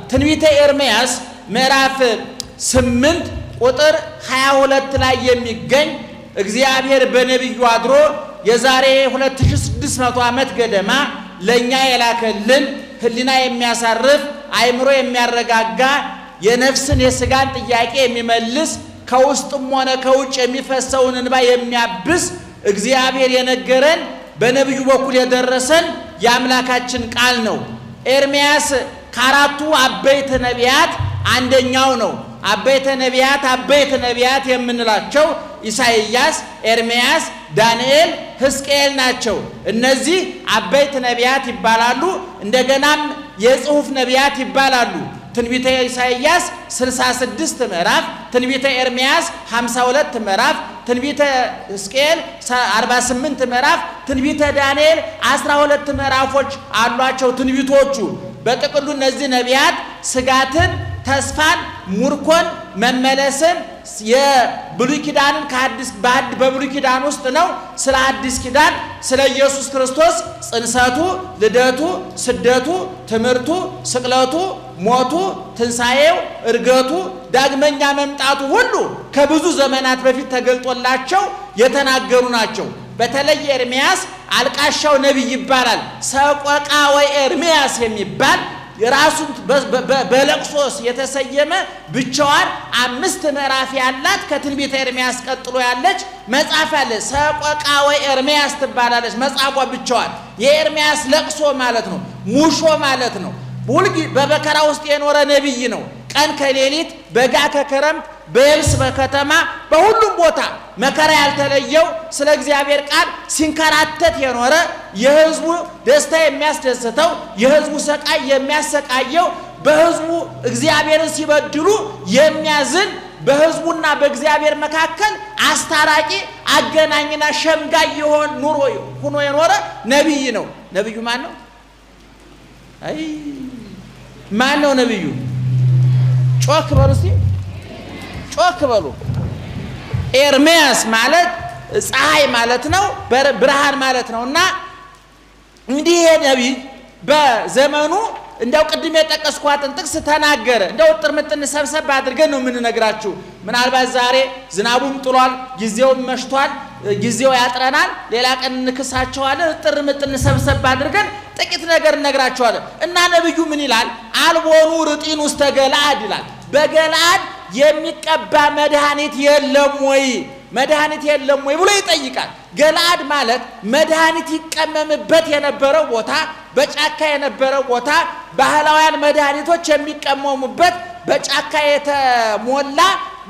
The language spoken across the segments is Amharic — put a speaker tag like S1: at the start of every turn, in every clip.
S1: ትንቢተ ኤርምያስ ምዕራፍ 8 ቁጥር 22 ላይ የሚገኝ እግዚአብሔር በነብዩ አድሮ የዛሬ 2600 ዓመት ገደማ ለኛ የላከልን ህሊና የሚያሳርፍ አይምሮ የሚያረጋጋ የነፍስን የሥጋን ጥያቄ የሚመልስ ከውስጥም ሆነ ከውጭ የሚፈሰውን እንባ የሚያብስ እግዚአብሔር የነገረን በነብዩ በኩል የደረሰን የአምላካችን ቃል ነው። ኤርምያስ ከአራቱ አበይት ነቢያት አንደኛው ነው። አበይት ነቢያት የምንላቸው ኢሳይያስ፣ ኤርምያስ፣ ዳንኤል፣ ሕዝቅኤል ናቸው። እነዚህ አበይት ነቢያት ይባላሉ። እንደገናም የጽሑፍ ነቢያት ይባላሉ። ትንቢተ ኢሳይያስ 66 ምዕራፍ፣ ትንቢተ ኤርምያስ 52 ምዕራፍ፣ ትንቢተ ሕዝቅኤል 48 ምዕራፍ፣ ትንቢተ ዳንኤል 12 ምዕራፎች አሏቸው ትንቢቶቹ። በጥቅሉ እነዚህ ነቢያት ስጋትን፣ ተስፋን፣ ሙርኮን፣ መመለስን የብሉይ ኪዳንን ከአዲስ በብሉይ ኪዳን ውስጥ ነው። ስለ አዲስ ኪዳን ስለ ኢየሱስ ክርስቶስ ጽንሰቱ፣ ልደቱ፣ ስደቱ፣ ትምህርቱ፣ ስቅለቱ፣ ሞቱ፣ ትንሣኤው፣ እርገቱ፣ ዳግመኛ መምጣቱ ሁሉ ከብዙ ዘመናት በፊት ተገልጦላቸው የተናገሩ ናቸው። በተለይ ኤርምያስ አልቃሻው ነቢይ ይባላል። ሰቆቃ ወይ ኤርምያስ የሚባል የራሱን በለቅሶስ የተሰየመ ብቻዋን 5 ምዕራፍ ያላት ከትንቢተ ኤርምያስ ቀጥሎ ያለች መጽሐፍ አለ። ሰቆቃ ወይ ኤርምያስ ትባላለች መጽሐፏ ብቻዋን። የኤርምያስ ለቅሶ ማለት ነው፣ ሙሾ ማለት ነው። በመከራ ውስጥ የኖረ ነቢይ ነው። ቀን ከሌሊት፣ በጋ ከክረምት፣ በየብስ በከተማ በሁሉም ቦታ መከራ ያልተለየው ስለ እግዚአብሔር ቃል ሲንከራተት የኖረ የሕዝቡ ደስታ የሚያስደስተው የሕዝቡ ሰቃይ የሚያሰቃየው በሕዝቡ እግዚአብሔርን ሲበድሉ የሚያዝን በሕዝቡና በእግዚአብሔር መካከል አስታራቂ አገናኝና ሸምጋይ የሆነ ኑሮ ሆኖ የኖረ ነቢይ ነው። ነቢዩ ማን ነው? ማን ነው ነቢዩ? ጮክ በሉ እስቲ፣ ጮክ በሉ። ኤርምያስ ማለት ፀሐይ ማለት ነው፣ ብርሃን ማለት ነው። እና እንዲህ ነቢይ በዘመኑ እንደው ቅድም የጠቀስኳትን ጥቅስ ተናገረ። እንደው ጥርምጥን ሰብሰብ አድርገን ነው የምንነግራችሁ። ምናልባት ዛሬ ዝናቡም ጥሏል፣ ጊዜውም መሽቷል፣ ጊዜው ያጥረናል። ሌላ ቀን እንክሳቸዋለን። ጥርምጥን ሰብሰብ አድርገን ጥቂት ነገር እነግራችኋለን። እና ነብዩ ምን ይላል? አልቦኑ ርጢን ውስተ ገለአድ ይላል። በገለአድ የሚቀባ መድኃኒት የለም ወይ? መድኃኒት የለም ወይ ብሎ ይጠይቃል። ገለአድ ማለት መድኃኒት ይቀመምበት የነበረው ቦታ፣ በጫካ የነበረው ቦታ፣ ባህላውያን መድኃኒቶች የሚቀመሙበት በጫካ የተሞላ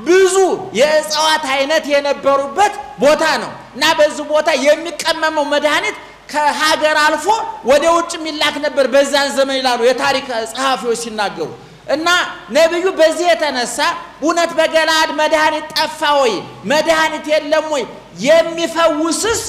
S1: ብዙ የእጽዋት አይነት የነበሩበት ቦታ ነው። እና በዚህ ቦታ የሚቀመመው መድኃኒት ከሀገር አልፎ ወደ ውጭ የሚላክ ነበር በዛን ዘመን ይላሉ የታሪክ ጸሐፊዎች ሲናገሩ። እና ነብዩ በዚህ የተነሳ እውነት በገለአድ መድኃኒት ጠፋ ወይ? መድኃኒት የለም ወይ? የሚፈውስስ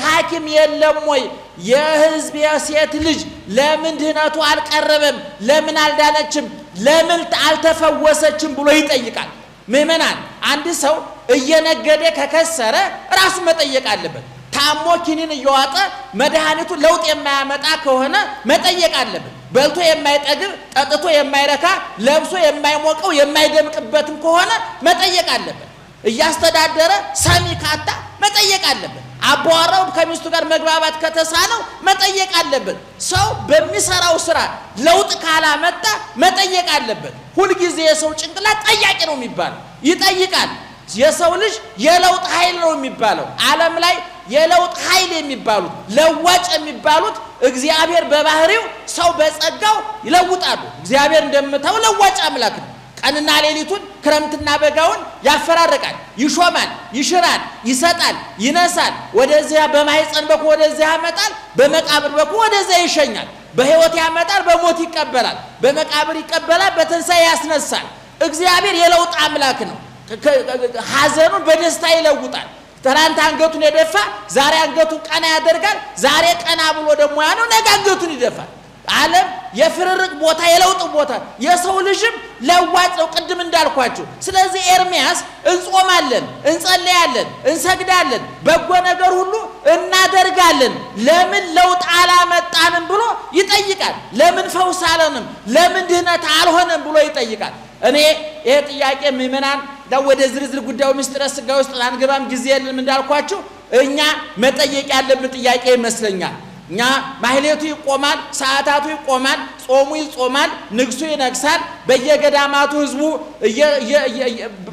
S1: ሐኪም የለም ወይ? የሕዝብ የሴት ልጅ ለምን ድህነቱ አልቀረበም? ለምን አልዳነችም? ለምን አልተፈወሰችም ብሎ ይጠይቃል። ምእመናን፣ አንድ ሰው እየነገደ ከከሰረ ራሱ መጠየቅ አለበት። ታሞ ኪኒን እየዋጠ መድኃኒቱ ለውጥ የማያመጣ ከሆነ መጠየቅ አለበት። በልቶ የማይጠግብ፣ ጠጥቶ የማይረካ፣ ለብሶ የማይሞቀው የማይደምቅበትም ከሆነ መጠየቅ አለበት። እያስተዳደረ ሰሚ ካጣ መጠየቅ አለበት። አባወራው ከሚስቱ ጋር መግባባት ከተሳነው መጠየቅ አለበት። ሰው በሚሰራው ስራ ለውጥ ካላመጣ መጠየቅ አለበት። ሁሉ ጊዜ የሰው ጭንቅላት ጠያቂ ነው የሚባለው፣ ይጠይቃል። የሰው ልጅ የለውጥ ኃይል ነው የሚባለው። ዓለም ላይ የለውጥ ኃይል የሚባሉት ለዋጭ የሚባሉት እግዚአብሔር በባህሪው ሰው በጸጋው ይለውጣሉ። እግዚአብሔር እንደምታው ለዋጭ አምላክ ነው። ቀንና ሌሊቱን ክረምትና በጋውን ያፈራርቃል፣ ይሾማል፣ ይሽራል፣ ይሰጣል፣ ይነሳል። ወደዚያ በማህፀን በኩል ወደዚያ ያመጣል፣ በመቃብር በኩል ወደዚያ ይሸኛል። በሕይወት ያመጣል፣ በሞት ይቀበላል፣ በመቃብር ይቀበላል፣ በትንሣኤ ያስነሳል። እግዚአብሔር የለውጥ አምላክ ነው። ሐዘኑን በደስታ ይለውጣል። ትናንት አንገቱን የደፋ ዛሬ አንገቱን ቀና ያደርጋል። ዛሬ ቀና ብሎ ደግሞ ያለው ነገ አንገቱን ይደፋል። ዓለም የፍርርቅ ቦታ የለውጥ ቦታ፣ የሰው ልጅም ለዋጭ ነው ቅድም እንዳልኳችሁ። ስለዚህ ኤርምያስ እንጾማለን፣ እንጸልያለን፣ እንሰግዳለን፣ በጎ ነገር ሁሉ እናደርጋለን፣ ለምን ለውጥ አላመጣንም ብሎ ይጠይቃል። ለምን ፈውስ አለንም? ለምን ድህነት አልሆነም ይጠይቃል። እኔ ይሄ ጥያቄ ምእመናን ወደ ዝርዝር ጉዳዩ ምስጢረ ሥጋ ውስጥ አንገባም፣ ጊዜ የለም እንዳልኳችሁ። እኛ መጠየቅ ያለብን ጥያቄ ይመስለኛል። እኛ ማህሌቱ ይቆማል፣ ሰዓታቱ ይቆማል፣ ጾሙ ይጾማል፣ ንግሱ ይነግሳል። በየገዳማቱ ህዝቡ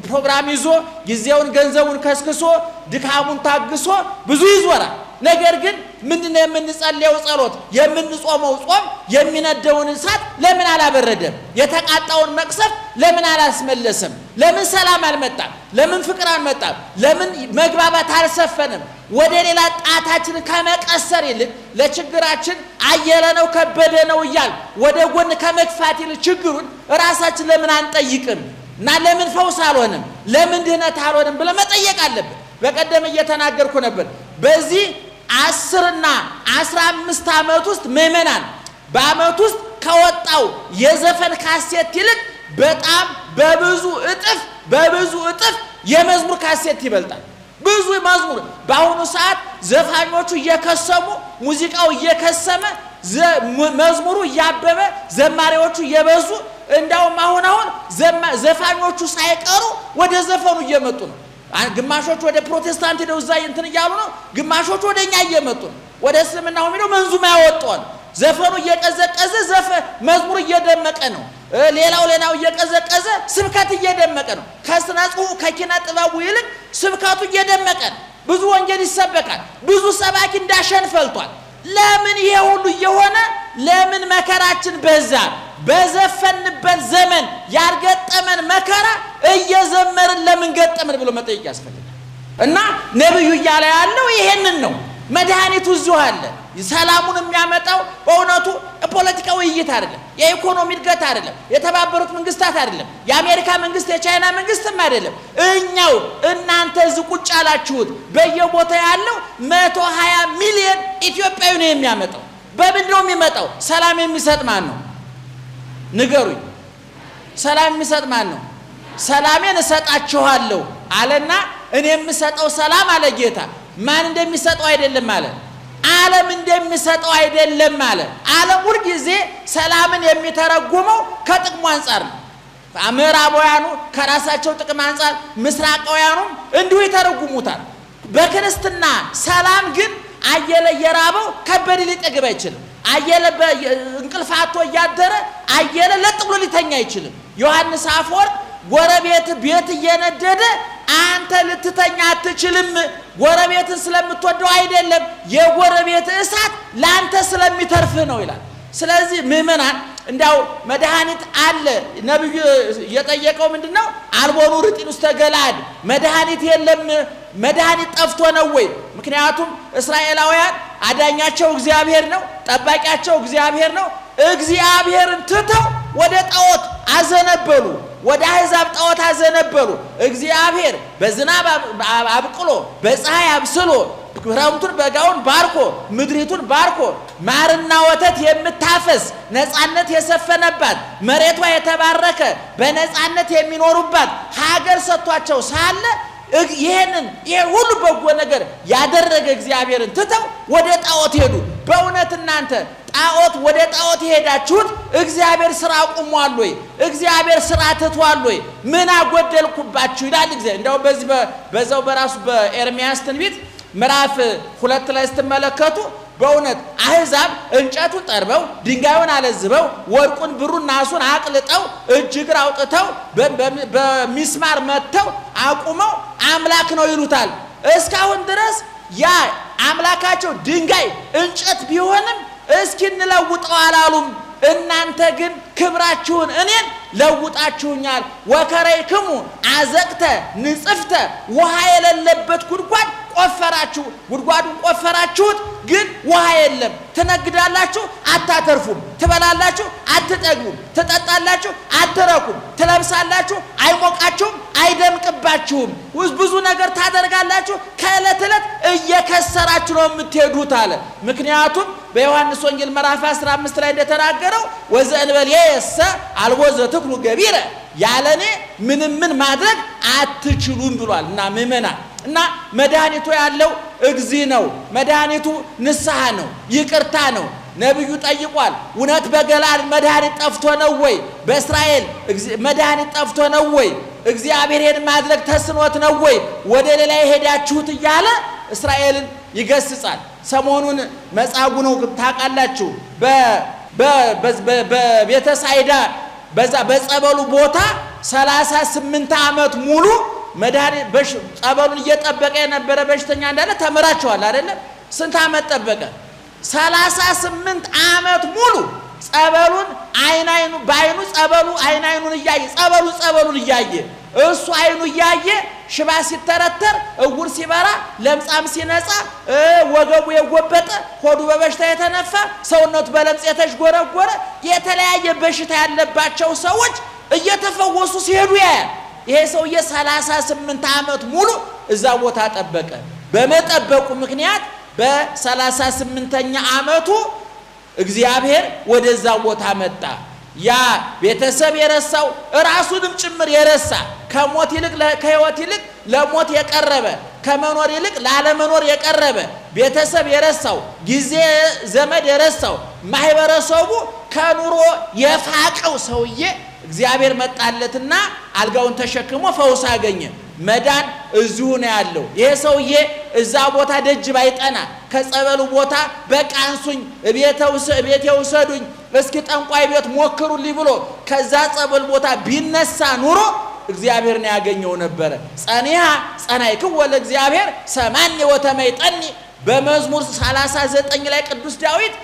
S1: ፕሮግራም ይዞ ጊዜውን ገንዘቡን ከስክሶ ድካሙን ታግሶ ብዙ ይዞራል። ነገር ግን ምንድነው የምንጸልየው ጸሎት፣ የምንጾመው ጾም የሚነደውን እሳት ለምን አላበረደም? የተቃጣውን መቅሰፍ ለምን አላስመለሰም? ለምን ሰላም አልመጣም? ለምን ፍቅር አልመጣም? ለምን መግባባት አልሰፈንም? ወደ ሌላ ጣታችን ከመቀሰር ይልቅ ለችግራችን አየለ ነው ከበደ ነው እያል ወደ ጎን ከመግፋት ይልቅ ችግሩን ራሳችን ለምን አንጠይቅም? እና ለምን ፈውስ አልሆንም? ለምን ድህነት አልሆንም ብለን መጠየቅ አለብን። በቀደም እየተናገርኩ ነበር። በዚህ 10 እና 15 ዓመት ውስጥ ምእመናን በአመት ውስጥ ከወጣው የዘፈን ካሴት ይልቅ በጣም በብዙ እጥፍ የመዝሙር ካሴት ይበልጣል። ብዙ መዝሙር በአሁኑ ሰዓት ዘፋኞቹ እየከሰሙ ሙዚቃው እየከሰመ መዝሙሩ እያበበ ዘማሪዎቹ እየበዙ እንዳውም አሁን ዘፋኞቹ ሳይቀሩ ወደ ዘፈኑ እየመጡ ነው። ግማሾቹ ወደ ፕሮቴስታንት ሄደው እዛ እንትን እያሉ ነው። ግማሾቹ ወደኛ እየመጡ ነው። ወደ እስልምናው ሄደው መንዙማ ያወጣዋል። ዘፈኑ እየቀዘቀዘ መዝሙር እየደመቀ ነው። ሌላው እየቀዘቀዘ ስብከት እየደመቀ ነው። ከስነ ጽሑፍ ከኪነ ጥበቡ ይልቅ ስብከቱ እየደመቀ ነው። ብዙ ወንጌል ይሰበካል። ብዙ ሰባኪ እንዳሸን ፈልቷል። ለምን ይሄ ሁሉ እየሆነ ለምን መከራችን በዛ? በዘፈንበት ዘመን ያልገጠመን መከራ እየዘመርን ለምን ገጠመን ብሎ መጠየቅ ያስፈልጋል። እና ነብዩ እያለ ያለው ይሄንን ነው። መድኃኒቱ እዚሁ አለ። ሰላሙን የሚያመጣው በእውነቱ ፖለቲካዊ ውይይት አይደለም፣ የኢኮኖሚ እድገት አይደለም፣ የተባበሩት መንግስታት አይደለም፣ የአሜሪካ መንግስት የቻይና መንግስትም አይደለም። እኛው እናንተ እዚህ ቁጭ ያላችሁት በየቦታው ያለው 120 ሚሊዮን ኢትዮጵያዊ ነው የሚያመጣው። በምንድን ነው የሚመጣው? ሰላም የሚሰጥ ማን ነው? ንገሩኝ። ሰላም የሚሰጥ ማን ነው? ሰላሜን እሰጣችኋለሁ አለና እኔ የምሰጠው ሰላም አለ ጌታ። ማን እንደሚሰጠው አይደለም አለ። ዓለም እንደሚሰጠው አይደለም አለ። ዓለም ሁሉ ጊዜ ሰላምን የሚተረጉመው ከጥቅሙ አንፃር ነው። ምዕራባውያኑ ከራሳቸው ጥቅም አንፃር፣ ምስራቃውያኑ እንዲሁ ይተረጉሙታል። በክርስትና ሰላም ግን አየለ የራበው ከበደ ሊጠግብ አይችልም። አየለ እንቅልፋቶ እያደረ አየለ ለጥ ብሎ ሊተኛ አይችልም። ዮሐንስ አፈወርቅ ጎረቤት ቤት እየነደደ አንተ ልትተኛ አትችልም፣ ጎረቤትን ስለምትወደው አይደለም፣ የጎረቤት እሳት ላንተ ስለሚተርፍ ነው ይላል። ስለዚህ ምእመናን እንዳው መድኃኒት አለ። ነብዩ የጠየቀው ምንድነው? አልቦኑ ርጢን ውስተ ገለዓድ መድኃኒት የለም። መድኃኒት ጠፍቶ ነው ወይ? ምክንያቱም እስራኤላውያን አዳኛቸው እግዚአብሔር ነው፣ ጠባቂያቸው እግዚአብሔር ነው። እግዚአብሔርን ትተው ወደ ጣዖት አዘነበሉ፣ ወደ አሕዛብ ጣዖት አዘነበሉ። እግዚአብሔር በዝናብ አብቅሎ በፀሐይ አብስሎ ክረምቱን በጋውን ባርኮ ምድሪቱን ባርኮ ማርና ወተት የምታፈስ ነፃነት የሰፈነባት መሬቷ የተባረከ በነፃነት የሚኖሩባት ሀገር ሰጥቷቸው ሳለ ይሄ ሁሉ በጎ ነገር ያደረገ እግዚአብሔርን ትተው ወደ ጣዖት ሄዱ። በእውነት እናንተ ወደ ጣዖት ሄዳችሁት እግዚአብሔር ስራ አቁሟል ወይ? እግዚአብሔር ስራ ትቷል ወይ? ምን አጎደልኩባችሁ ይላል እግዚአብሔር። እንደው በዛው በራሱ በኤርምያስ ትንቢት ምዕራፍ 2 ላይ ስትመለከቱ በእውነት አሕዛብ እንጨቱን ጠርበው ድንጋዩን አለዝበው ወርቁን ብሩን ናሱን አቅልጠው እጅግር አውጥተው በሚስማር መተው አቁመው አምላክ ነው ይሉታል። እስካሁን ድረስ ያ አምላካቸው ድንጋይ እንጨት ቢሆንም እስኪ እንለውጠው አላሉም። እናንተ ግን ክብራችሁን እኔን ለውጣችሁኛል። ወከረይክሙ አዘቅተ ንጽፍተ ውሃ የሌለበት ጉድጓድ ቆፈራችሁ። ጉድጓዱን ቆፈራችሁት፣ ግን ውሃ የለም። ትነግዳላችሁ፣ አታተርፉም። ትበላላችሁ፣ አትጠግቡም። ትጠጣላችሁ፣ አትረኩም። ትለብሳላችሁ፣ አይሞቃችሁም፣ አይደምቅባችሁም። ብዙ ነገር ታደርጋላችሁ፣ ከዕለት ዕለት እየከሰራችሁ ነው የምትሄዱት አለ። ምክንያቱም በዮሐንስ ወንጌል ምዕራፍ 15 ላይ እንደተናገረው ወዘእንበሌየሰ አልቦ ዘትክሉ ገቢረ ያለኔ ምን ማድረግ አትችሉም ብሏል። እና ምእመናን እና መድኃኒቱ ያለው እግዚእ ነው። መድኃኒቱ ንስሐ ነው፣ ይቅርታ ነው። ነብዩ ጠይቋል እውነት በገላድ መድኃኒት ጠፍቶ ነው ወይ በእስራኤል መድኃኒት ጠፍቶ ነው ወይ እግዚአብሔርን ማድረግ ተስኖት ነው ወይ ወደ ሌላ ሄዳችሁት እያለ እስራኤልን ይገስጻል ሰሞኑን መጻጉ ነው ታቃላችሁ በቤተ ሳይዳ በዛ በጸበሉ ቦታ 38 ዓመት ሙሉ መድኃኒት ጸበሉን እየጠበቀ የነበረ በሽተኛ እንዳለ ተመራቸዋል አይደል ስንት ዓመት ጠበቀ 38 ዓመት ሙሉ ጸበሉን አይናይኑ ባይኑ ጸበሉ አይናይኑን እያየ ጸበሉን እያየ እሱ አይኑ እያየ ሽባ ሲተረተር እውር ሲበራ ለምጻም ሲነጻ ወገቡ የጎበጠ ሆዱ በበሽታ የተነፋ ሰውነቱ በለምጽ የተሽጎረጎረ የተለያየ በሽታ ያለባቸው ሰዎች እየተፈወሱ ሲሄዱ ያያል ይሄ ሰውዬ 38 ዓመት ሙሉ እዛ ቦታ ጠበቀ በመጠበቁ ምክንያት በ38ኛ ዓመቱ እግዚአብሔር ወደዛ ቦታ መጣ ያ ቤተሰብ የረሳው ራሱንም ጭምር የረሳ ከሞት ይልቅ ከህይወት ይልቅ ለሞት የቀረበ ከመኖር ይልቅ ላለመኖር የቀረበ ቤተሰብ የረሳው ጊዜ ዘመድ የረሳው ማህበረሰቡ ከኑሮ የፋቀው ሰውዬ እግዚአብሔር መጣለትና አልጋውን ተሸክሞ ፈውስ አገኘ መዳን እዚሁ ነው ያለው ይሄ ሰውዬ እዛ ቦታ ደጅ ባይጠና ከጸበሉ ቦታ በቃ አንሱኝ እቤቴ ውሰዱኝ እስኪ ጠንቋይ ቤት ሞክሩልኝ ብሎ ከዛ ጸበል ቦታ ቢነሳ ኑሮ እግዚአብሔር ነው ያገኘው ነበር ጸናይክው ለእግዚአብሔር ሰማኒ ወተመይጠኒ በመዝሙር 39 ላይ ቅዱስ ዳዊት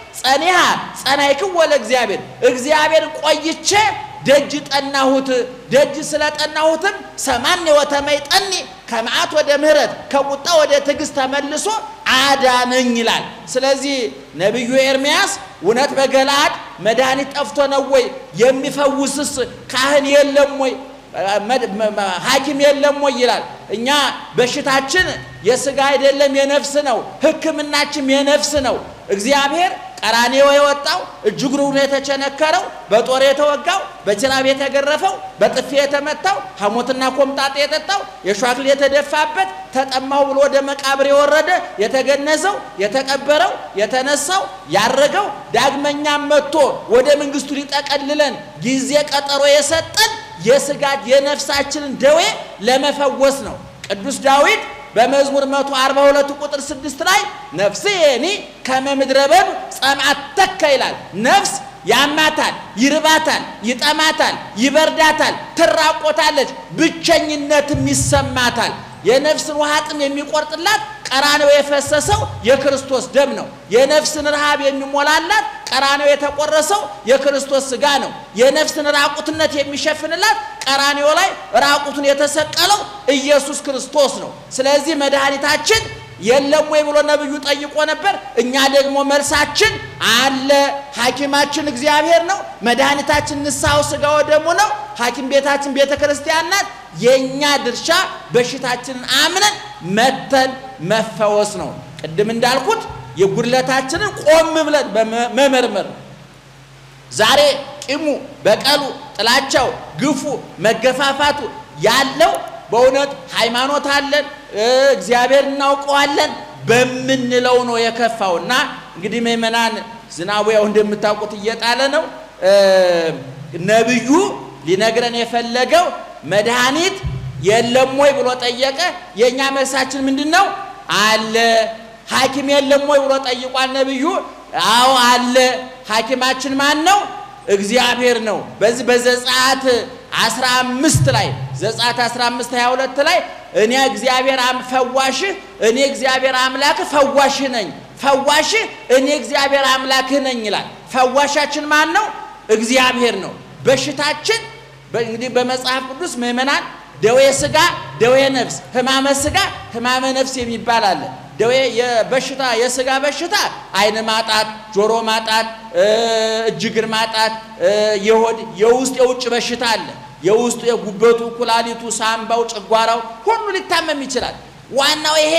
S1: ጸናይክው ለእግዚአብሔር ቆይቼ ደጅ ጠናሁት ደጅ ስለጠናሁትም ሰማኒ ወተመይጠኒ ከመዓት ወደ ምህረት ከቁጣ ወደ ትዕግስት ተመልሶ አዳነኝ ይላል ስለዚህ ነብዩ ኤርምያስ እውነት በገላድ መድኃኒት ጠፍቶ ነው ወይ የሚፈውስስ ካህን የለም ወይ ሐኪም የለም ወይ ይላል እኛ በሽታችን የሥጋ አይደለም የነፍስ ነው ህክምናችን የነፍስ ነው እግዚአብሔር ቀራኔው የወጣው እጅግሩ የተቸነከረው በጦር የተወጋው በችራብ የተገረፈው በጥፊ የተመታው ሐሞትና ኮምጣጤ የጠጣው የሻክል የተደፋበት ተጠማው ብሎ ወደ መቃብር የወረደ የተገነዘው የተቀበረው የተነሳው ያረገው ዳግመኛ መጥቶ ወደ መንግስቱ ሊጠቀልለን ጊዜ ቀጠሮ የሰጠን የሥጋ የነፍሳችንን ደዌ ለመፈወስ ነው ቅዱስ ዳዊት በመዝሙር 142 ቁጥር 6 ላይ ነፍሴኒ ከመምድረበብ ጸማተከ ይላል ነፍስ ያማታል ይርባታል ይጠማታል ይበርዳታል ትራቆታለች ብቸኝነትም ይሰማታል የነፍስን ውሃጥም የሚቆርጥላት ቀራንዮ የፈሰሰው የክርስቶስ ደም ነው የነፍስን ረሃብ የሚሞላላት ቀራንዮ የተቆረሰው የክርስቶስ ሥጋ ነው የነፍስን ራቁትነት የሚሸፍንላት ቀራንዮ ላይ ራቁቱን የተሰቀለው ኢየሱስ ክርስቶስ ነው ስለዚህ መድኃኒታችን የለም ወይ ብሎ ነብዩ ጠይቆ ነበር እኛ ደግሞ መልሳችን አለ ሐኪማችን እግዚአብሔር ነው መድኃኒታችን ንስሐው ሥጋው ደሙ ነው ሐኪም ቤታችን ቤተክርስቲያን ናት የኛ ድርሻ በሽታችንን አምነን መተን መፈወስ ነው ቅድም እንዳልኩት የጉድለታችንን ቆም ብለን መመርመር ዛሬ ቂሙ በቀሉ ጥላቻው ግፉ መገፋፋቱ ያለው በእውነት ሃይማኖት አለን እግዚአብሔር እናውቀዋለን በመንለው ነው የከፋውና እንግዲህ መመናን ዝናቡ ያው እንደምታውቁት እየጣለ ነው ነብዩ ሊነግረን የፈለገው መድኃኒት የለም ወይ ብሎ ጠየቀ የኛ መልሳችን ምንድነው አለ ሐኪም የለም ወይ ብሎ ጠይቋል ነብዩ አዎ አለ ሐኪማችን ማን ነው እግዚአብሔር ነው በዚህ በዘጸአት 15 ላይ ዘጸአት 15:22 ላይ እኔ እግዚአብሔር ፈዋሽ እኔ እግዚአብሔር አምላክ ፈዋሽ ነኝ ፈዋሽ እኔ እግዚአብሔር አምላክ ነኝ ይላል ፈዋሻችን ማን ነው እግዚአብሔር ነው በሽታችን እንግዲህ በመጽሐፍ ቅዱስ ምእመናን ደዌ ሥጋ ደዌ ነፍስ ህማመ ሥጋ ህማመ ነፍስ የሚባል አለ ደዌ የበሽታ የሥጋ በሽታ አይን ማጣት ጆሮ ማጣት እጅግር ማጣት የሆድ የውስጥ የውጭ በሽታ አለ የውስጥ የጉበቱ ኩላሊቱ ሳምባው ጨጓራው ሁሉ ሊታመም ይችላል ዋናው ይሄ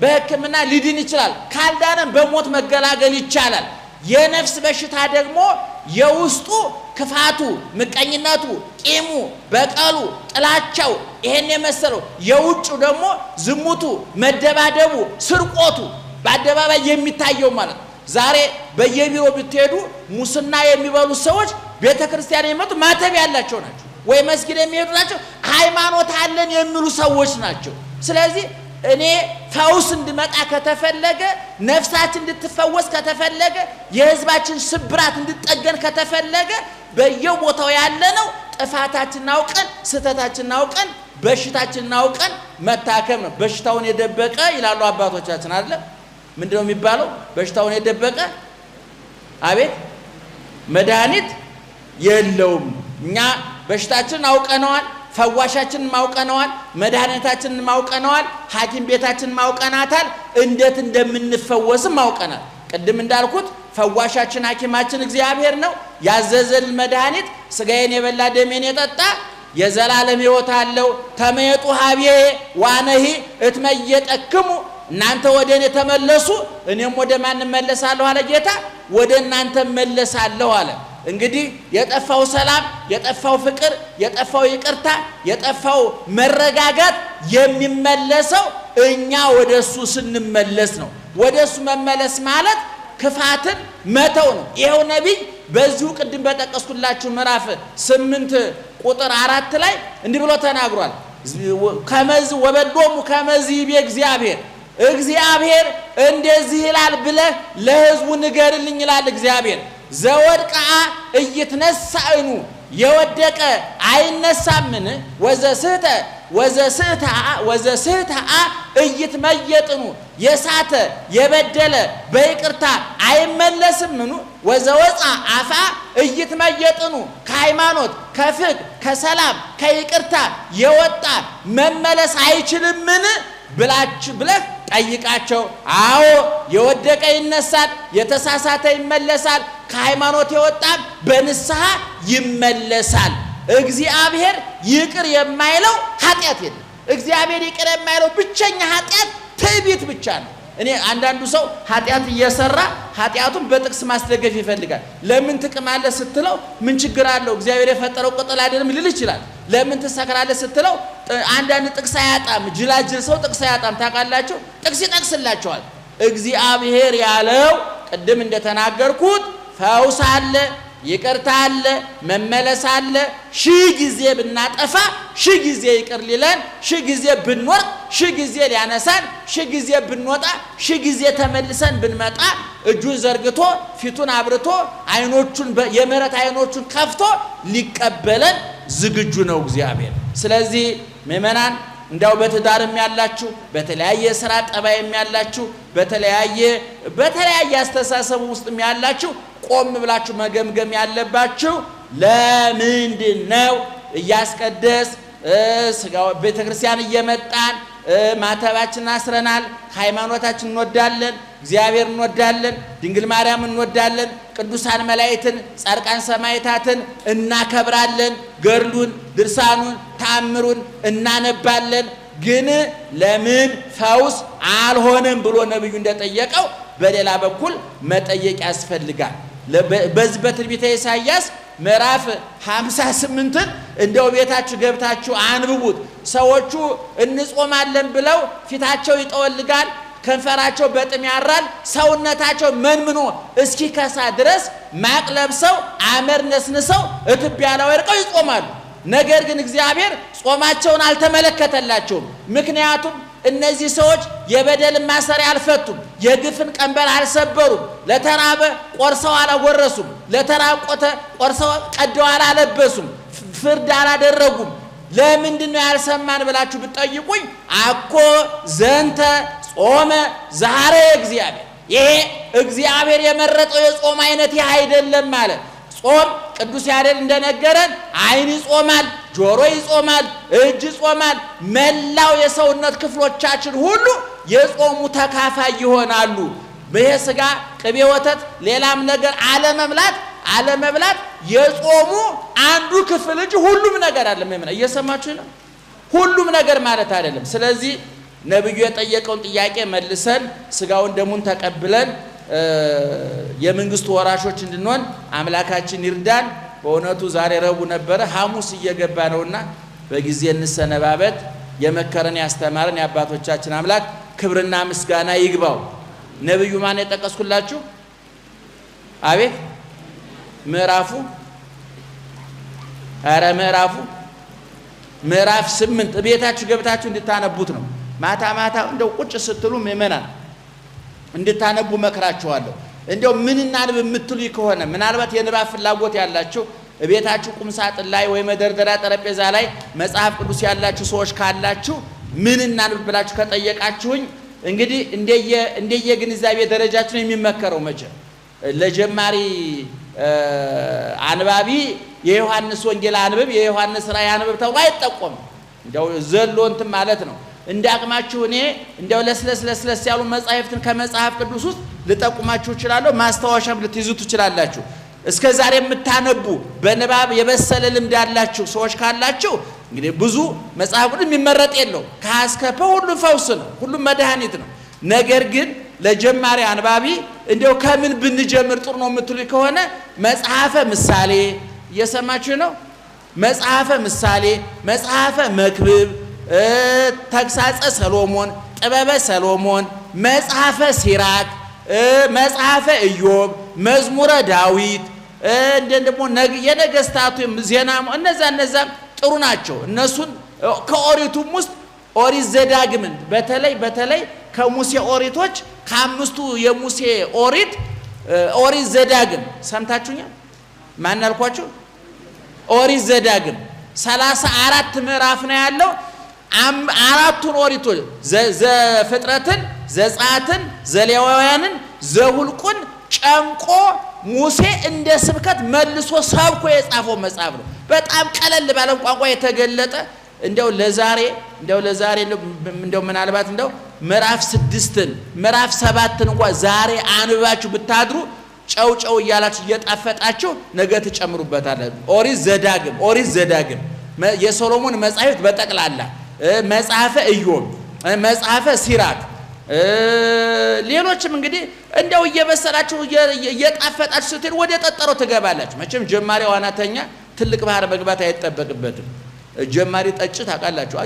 S1: በህክምና ሊድን ይችላል ካልዳነም በሞት መገላገል ይቻላል የነፍስ በሽታ ደግሞ የውስጡ ክፋቱ ምቀኝነቱ ቂሙ በቀሉ ጥላቻው ይሄን የመሰለው የውጭ ደግሞ ዝሙቱ መደባደቡ ስርቆቱ በአደባባይ የሚታየው ማለት ዛሬ በየቢሮ ብትሄዱ ሙስና የሚበሉ ሰዎች ቤተክርስቲያን የሚመጡ ማተብ ያላቸው ናቸው ወይ መስጊድ የሚሄዱ ናቸው ሃይማኖት አለን የሚሉ ሰዎች ናቸው ስለዚህ እኔ ፈውስ እንድመጣ ከተፈለገ ነፍሳችን እንድትፈወስ ከተፈለገ የህዝባችን ስብራት እንድጠገን ከተፈለገ በየቦታው ያለነው ጥፋታችንን አውቀን ስተታችንን አውቀን በሽታችንን አውቀን መታከም ነው በሽታውን የደበቀ ይላሉ አባቶቻችን አይደል ምንድነው የሚባለው በሽታውን የደበቀ አቤት መድኃኒት የለውም እኛ በሽታችንን አውቀናል ፈዋሻችንን ማውቀናል መድኃኒታችንን ማውቀናል ሐኪም ቤታችንን ማውቀናታል እንዴት እንደምንፈወስም ማውቀናል ቅድም እንዳልኩት ፈዋሻችን ሐኪማችን እግዚአብሔር ነው ያዘዘል መድኃኒት ስጋዬን የበላ ደሜን የጠጣ የዘላለም ሕይወት አለው ተመየጡ ሀቤ ዋነሂ እትመየጠክሙ እናንተ ወደኔ ተመለሱ እኔም ወደ ማን መለሳለሁ አለ ጌታ ወደ እናንተ መለሳለሁ አለ እንግዲህ የጠፋው ሰላም የጠፋው ፍቅር የጠፋው ይቅርታ የጠፋው መረጋጋት የሚመለሰው እኛ ወደሱ ስንመለስ ነው ወደሱ መመለስ ማለት ክፋትን መተው ነው ይሄው ነብይ በዚሁ ቅድም በተቀስኩላችሁ ምዕራፍ 8 ቁጥር 4 ላይ እንዲህ ብሎ ተናግሯል ከመዝ ወበዶሙ ከመዝ እግዚአብሔር እንደዚህ ይላል ብለህ ለህዝቡ ንገርልኝ ይላል እግዚአብሔር ዘወድቃ እይትነሳእኑ የወደቀ አይነሳምን ወዘስህታ እይትመየጥኑ የሳተ የበደለ በይቅርታ አይመለስምኑ ወዘወፃ አፋ እይትመየጥኑ ከሃይማኖት ከፍቅ ከሰላም ከይቅርታ የወጣ መመለስ አይችልምን ብለህ ጠይቃቸው አዎ የወደቀ ይነሳል የተሳሳተ ይመለሳል ከሃይማኖት የወጣ በንስሐ ይመለሳል እግዚአብሔር ይቅር የማይለው ኃጢያት የለም እግዚአብሔር ይቅር የማይለው ብቸኛ ኃጢያት ትዕቢት ብቻ ነው እኔ አንዳንዱ ሰው ኃጢያት እየሰራ ኃጢያቱን በጥቅስ ማስደገፍ ይፈልጋል ለምን ትቅማለ ስትለው ምን ችግር አለው እግዚአብሔር የፈጠረው ቅጠል አይደለም ሊል ይችላል ለምን ተሰከራለ ስትለው አንዳንድ ጥቅስ አያጣም ጅላጅል ሰው ጥቅስ አያጣም ታቃላችሁ ጥቅስ ይጠቅስላችኋል እግዚአብሔር ያለው ቅድም እንደተናገርኩት ፈውስ አለ ይቅርታ አለ መመለስ አለ ሺህ ጊዜ ብናጠፋ ሺህ ጊዜ ይቅር ሊለን ሺህ ጊዜ ብንወርቅ ሺህ ጊዜ ሊያነሳን ሺህ ጊዜ ብንወጣ ሺህ ጊዜ ተመልሰን ብንመጣ እጁን ዘርግቶ ፊቱን አብርቶ አይኖቹን የምህረት አይኖቹን ከፍቶ ሊቀበለን ዝግጁ ነው እግዚአብሔር ስለዚህ ምእመናን እንዳው በትዳርም ያላችሁ በተለያየ ስራ ጠባይም ያላችሁ በተለያየ አስተሳሰብ ውስጥም ያላችሁ ቆም ብላችሁ መገምገም ያለባችሁ ለምንድነው እያስቀደስ ስጋው ቤተክርስቲያን እየመጣን ማተባችን አስረናል ሃይማኖታችን እንወዳለን እግዚአብሔር እንወዳለን ድንግል ማርያም እንወዳለን ቅዱሳን መላእክትን ጻድቃን ሰማዕታትን እናከብራለን ገድሉን ድርሳኑን ተአምሩን እናነባለን ግን ለምን ፈውስ አልሆነም ብሎ ነብዩ እንደጠየቀው በሌላ በኩል መጠየቅ ያስፈልጋል በዚህ በትንቢተ ኢሳይያስ ምዕራፍ 58 እንደው ቤታችሁ ገብታችሁ አንብቡት ሰዎቹ እንጾማለን ብለው ፊታቸው ይጠወልጋል ከንፈራቸው በጥም ያራል ሰውነታቸው መንምኖ እስኪ ከሳ ድረስ ማቅለብሰው አመር ነስንሰው እትቢያለው ወርቀው ይጾማሉ ነገር ግን እግዚአብሔር ጾማቸውን አልተመለከተላቸውም ምክንያቱም እነዚህ ሰዎች የበደል ማሰሪያ አልፈቱም የግፍን ቀንበር አልሰበሩም ለተራበ ቆርሰው አላጎረሱም ለተራቆተ ቆርሰው ቀደው አላለበሱም ፍርድ አላደረጉም ለምንድነው ያልሰማን ብላችሁ ብትጠይቁኝ አኮ ዘንተ ጾመ ዛሬ እግዚአብሔር ይሄ እግዚአብሔር የመረጠው የጾም አይነት ይሄ አይደለም ማለት ጾም ቅዱስ ያሬድ እንደነገረን አይን ይጾማል ጆሮ ይጾማል እጅ ይጾማል መላው የሰውነት ክፍሎቻችን ሁሉ የጾሙ ተካፋይ ይሆናሉ በየስጋ ቅቤ ወተት ሌላም ነገር አለመብላት የጾሙ አንዱ ክፍል እንጂ ሁሉም ነገር አይደለም ማለት እየሰማችሁ ነው ሁሉም ነገር ማለት አይደለም ስለዚህ ነብዩ የጠየቀውን ጥያቄ መልሰን ስጋውን ደሙን ተቀብለን የመንግስቱ ወራሾች እንድንሆን አምላካችን ይርዳን በእውነቱ ዛሬ ረቡዕ ነበር ሐሙስ እየገባ ነውና በጊዜ እንሰነባበት የመከረን ያስተማረን የአባቶቻችን አምላክ ክብርና ምስጋና ይግባው ነብዩ ማን የጠቀስኩላችሁ አቤት ምዕራፉ አረ ምዕራፍ 8 ቤታችሁ ገብታችሁ እንድታነቡት ነው። ማታ ማታ እንደው ቁጭ ስትሉ ምእመናን እንድታነቡ መክራችኋለሁ። እንደው ምን እናንብ የምትሉ ከሆነ ምናልባት የንባብ ፍላጎት ያላችሁ ቤታችሁ ቁም ሳጥን ላይ ወይ መደርደሪያ ጠረጴዛ ላይ መጽሐፍ ቅዱስ ያላችሁ ሰዎች ካላችሁ ምን እናንብ ብላችሁ ከጠየቃችሁኝ እንግዲህ እንደየ ግንዛቤ ደረጃችሁ የሚመከረው መቼ ለጀማሪ አንባቢ የዮሐንስ ወንጌል አንብብ የዮሐንስ ራእይ አንብብ ተብሎ አይጠቆም። እንደው ዘሎንት ማለት ነው። እንዳቅማችሁ እኔ እንደው ለስለስ ያሉ መጻሕፍትን ከመጽሐፍ ቅዱስ ውስጥ ልጠቁማችሁ እችላለሁ። ማስታወሻም ልትይዙ ትችላላችሁ። እስከ ዛሬ የምታነቡ በንባብ የበሰለ ልምድ ያላችሁ ሰዎች ካላችሁ እንግዲህ ብዙ መጽሐፍ ቅዱስ የሚመረጥ የለው ከአስከፈ ሁሉ ፈውስ ነው፣ ሁሉም መድኃኒት ነው። ነገር ግን ለጀማሪ አንባቢ እንደው ከምን ብንጀምር ጥሩ ነው የምትሉ ከሆነ መጽሐፈ ምሳሌ እየሰማችሁ ነው። መጽሐፈ ምሳሌ፣ መጽሐፈ መክብብ፣ ተግሳጸ ሰሎሞን፣ ጥበበ ሰሎሞን፣ መጽሐፈ ሲራክ፣ መጽሐፈ ኢዮብ፣ መዝሙረ ዳዊት እንደደሞ የነገስታቱ ዜና እነዛ ጥሩ ናቸው። እነሱን ከኦሪቱም ውስጥ ኦሪት ዘዳግምን በተለይ ከሙሴ ኦሪቶች ከአምስቱ የሙሴ ኦሪት ዘዳግም ሰምታችሁኛል? ማን አልኳችሁ? ኦሪት ዘዳግም 34 ምዕራፍ ነው ያለው። አራቱን ኦሪቶች ዘፍጥረትን፣ ዘጸአትን፣ ዘሌዋውያንን፣ ዘሁልቁን ጨምቆ ሙሴ እንደ ስብከት መልሶ ሰብኮ የጻፈው መጽሐፍ ነው። በጣም ቀለል ባለ ቋንቋ የተገለጠ እንደው ለዛሬ እንደው ምናልባት እንደው ምዕራፍ 6ን ምዕራፍ 7ን እንኳን ዛሬ አንባችሁ ብታድሩ ጨው እያላችሁ እየጣፈጣችሁ ነገ ተጨምሩበታላችሁ። ኦሪት ዘዳግም የሶሎሞን መጻሕፍት በጠቅላላ መጽሐፈ ኢዮብ፣ መጽሐፈ ሲራክ ሌሎችም እንግዲህ እንደው እየበሰላችሁ እየጣፈጣችሁ ስትሄዱ ወደ ጠጠረው ትገባላችሁ። መቼም ጀማሪ ዋናተኛ ትልቅ ባህር መግባት አይጠበቅበትም። ጀማሪ ጠጭ ታውቃላችሁ፣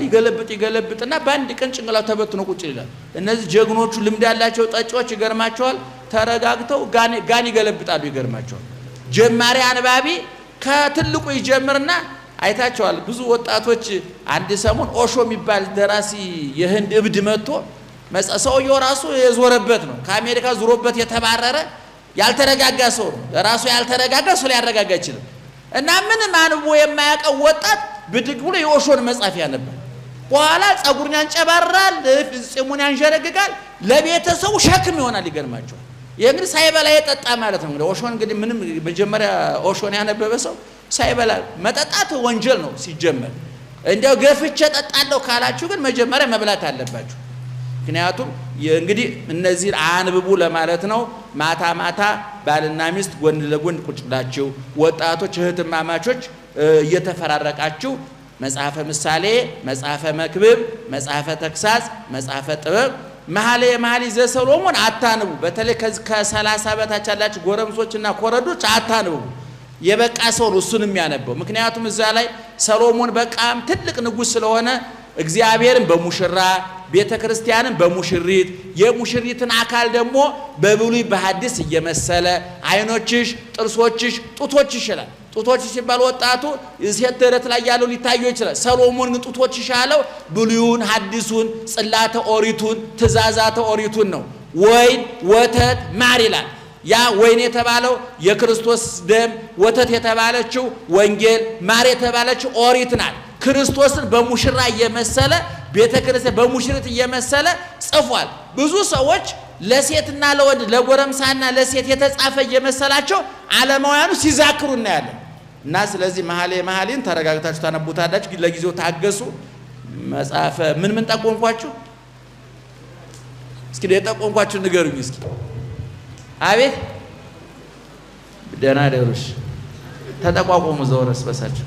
S1: ይገለብጥና በአንድ ቀን ጭንቅላው ተበትኖ ቁጭ ይላል። እነዚህ ጀግኖቹ ልምድ ያላቸው ጠጭዎች ይገርማቸዋል፣ ተረጋግተው ጋን ይገለብጣሉ። ይገርማቸዋል። ጀማሪ አንባቢ ከትልቁ ይጀምርና አይታቸዋል። ብዙ ወጣቶች አንድ ሰሞን ኦሾ የሚባል ደራሲ የህንድ እብድ መጥቶ ሰውየው ራሱ የዞረበት ነው። ከአሜሪካ ዙሮበት የተባረረ ያልተረጋጋ ሰው ነው። ራሱ ያልተረጋጋ ሰው ሊያረጋጋ አይችልም። እና ምንም አንብቦ የማያውቀው ወጣት ብድግ ብሎ የኦሾን መጽሐፍ ያነባል። በኋላ ጸጉሩን ያንጨባራል፣ ጺሙን ያንዠረግጋል፣ ለቤተሰቡ ሸክም ይሆናል። ይገርማቸዋል። ይሄ እንግዲህ ሳይበላ የጠጣ ማለት ነው። እንግዲህ ኦሾን እንግዲህ ምንም መጀመሪያ ኦሾን ያነበበ ሰው ሳይበላ መጠጣት ወንጀል ነው ሲጀመር። እንደው ገፍቼ ጠጣለሁ ካላችሁ ግን መጀመሪያ መብላት አለባችሁ። ምክንያቱም እንግዲህ እነዚህ አንብቡ ለማለት ነው። ማታ ማታ ባልና ሚስት ጎን ለጎን ቁጭ ብላችሁ ወጣቶች እህትማማቾች እየተፈራረቃችሁ መጽሐፈ ምሳሌ፣ መጽሐፈ መክብብ፣ መጽሐፈ ተግሳጽ፣ መጽሐፈ ጥበብ፣ መኃልየ ዘሰሎሞን አታንቡ። በተለይ ከ30 በታች ያላችሁ ጎረምሶችና ኮረዶች አታንቡ። የበቃ ሰው ነው እሱን የሚያነበው። ምክንያቱም እዛ ላይ ሰሎሞን በቃም ትልቅ ንጉሥ ስለሆነ እግዚአብሔርን በሙሽራ ቤተክርስቲያንን በሙሽሪት የሙሽሪትን አካል ደግሞ በብሉይ በሐዲስ እየመሰለ አይኖችሽ፣ ጥርሶችሽ፣ ጡቶችሽ ይላል። ጡቶችሽ ሲባል ወጣቱ ሴት ደረት ላይ ያለው ሊታየው ይችላል። ሰሎሞን ግን ጡቶችሽ ያለው ብሉይን፣ ሐዲሱን፣ ጽላተ ኦሪቱን፣ ትእዛዛተ ኦሪቱን ነው። ወይን፣ ወተት፣ ማር ይላል። ያ ወይን የተባለው የክርስቶስ ደም፣ ወተት የተባለችው ወንጌል፣ ማር የተባለችው ኦሪት ናት። ክርስቶስን በሙሽራ እየመሰለ ቤተክርስቲያን በሙሽሪት እየመሰለ ጽፏል። ብዙ ሰዎች ለሴትና ለወንድ ለጎረምሳና ለሴት የተጻፈ እየመሰላቸው ዓለማውያኑ ሲዛክሩ እናያለን። እና ስለዚህ መኃልየን ተረጋግታችሁ ታነቡታላችሁ። ለጊዜው ታገሱ። መጽሐፈ ምን ጠቆምኳችሁ? እስኪ የጠቆምኳችሁ ንገሩኝ እስኪ። አቤት ደህና ደሩሽ ተጠቋቆሙ ዘወረስ በሳችሁ